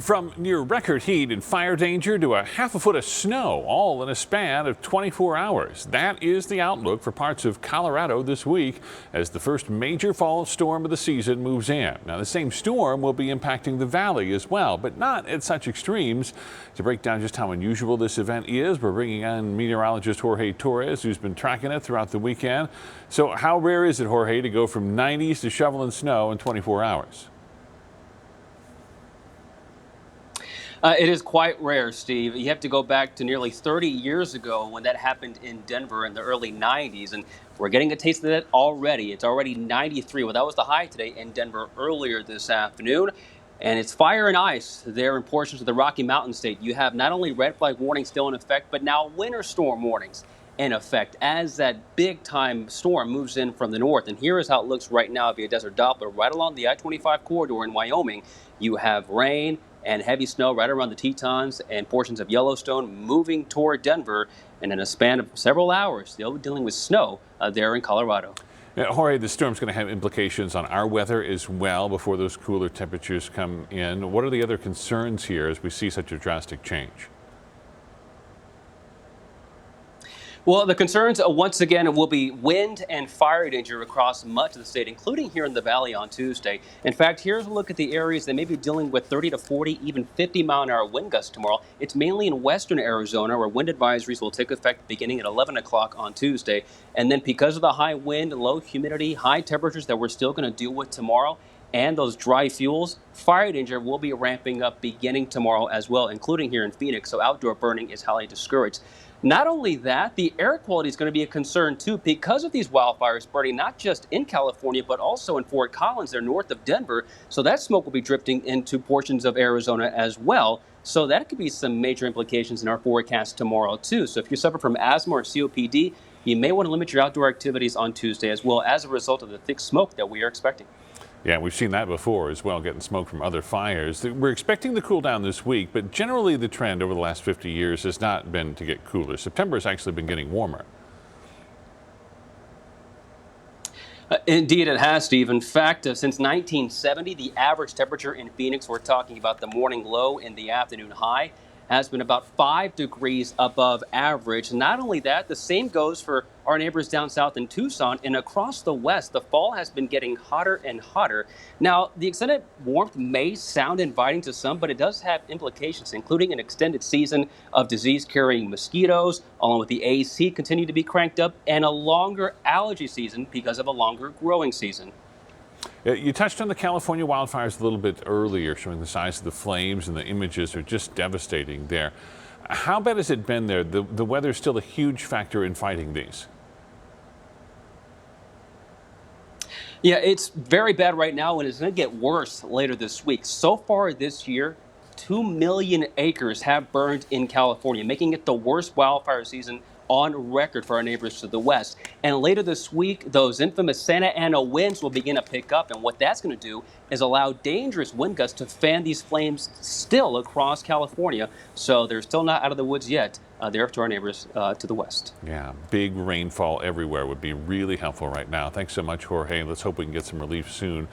From near record heat and fire danger to a half a foot of snow, all in a span of 24 hours. That is the outlook for parts of Colorado this week as the first major fall storm of the season moves in. Now, the same storm will be impacting the valley as well, but not at such extremes. To break down just how unusual this event is, we're bringing on meteorologist Jorge Torres, who's been tracking it throughout the weekend. So how rare is it, Jorge, to go from 90s to shoveling snow in 24 hours? It is quite rare, Steve. You have to go back to nearly 30 years ago when that happened in Denver in the early 90s, and we're getting a taste of that already. It's already 93. Well, that was the high today in Denver earlier this afternoon, and it's fire and ice there in portions of the Rocky Mountain state. You have not only red flag warnings still in effect, but now winter storm warnings in effect as that big-time storm moves in from the north. And here is how it looks right now via Desert Doppler. Right along the I-25 corridor in Wyoming, you have rain and heavy snow right around the Tetons and portions of Yellowstone moving toward Denver. And in a span of several hours, they'll be dealing with snow there in Colorado. Now, Jorge, the storm's going to have implications on our weather as well before those cooler temperatures come in. What are the other concerns here as we see such a drastic change? Well, the concerns, once again, will be wind and fire danger across much of the state, including here in the valley on Tuesday. In fact, here's a look at the areas that may be dealing with 30 to 40, even 50-mile-an-hour wind gusts tomorrow. It's mainly in western Arizona, where wind advisories will take effect beginning at 11 o'clock on Tuesday. And then because of the high wind, low humidity, high temperatures that we're still going to deal with tomorrow, and those dry fuels, fire danger will be ramping up beginning tomorrow as well, including here in Phoenix. So outdoor burning is highly discouraged. Not only that, the air quality is going to be a concern too because of these wildfires burning not just in California, but also in Fort Collins, they're north of Denver. So that smoke will be drifting into portions of Arizona as well. So that could be some major implications in our forecast tomorrow too. So if you suffer from asthma or COPD, you may want to limit your outdoor activities on Tuesday as well as a result of the thick smoke that we are expecting. Yeah, we've seen that before as well, getting smoke from other fires. We're expecting the cool down this week, but generally the trend over the last 50 years has not been to get cooler. September has actually been getting warmer. Indeed, it has, Steve. In fact, since 1970, the average temperature in Phoenix, we're talking about the morning low and the afternoon high, has been about 5 degrees above average. Not only that, the same goes for our neighbors down south in Tucson and across the west. The fall has been getting hotter and hotter. Now, the extended warmth may sound inviting to some, but it does have implications, including an extended season of disease-carrying mosquitoes, along with the AC continue to be cranked up, and a longer allergy season because of a longer growing season. You touched on the California wildfires a little bit earlier, showing the size of the flames, and the images are just devastating there. How bad has it been there? The weather is still a huge factor in fighting these. Yeah, it's very bad right now, and it's going to get worse later this week. So far this year, 2 million acres have burned in California, making it the worst wildfire season on record for our neighbors to the west. And later this week, those infamous Santa Ana winds will begin to pick up. And what that's going to do is allow dangerous wind gusts to fan these flames still across California. So they're still not out of the woods yet. They're up to our neighbors to the west. Yeah, big rainfall everywhere would be really helpful right now. Thanks so much, Jorge. Let's hope we can get some relief soon.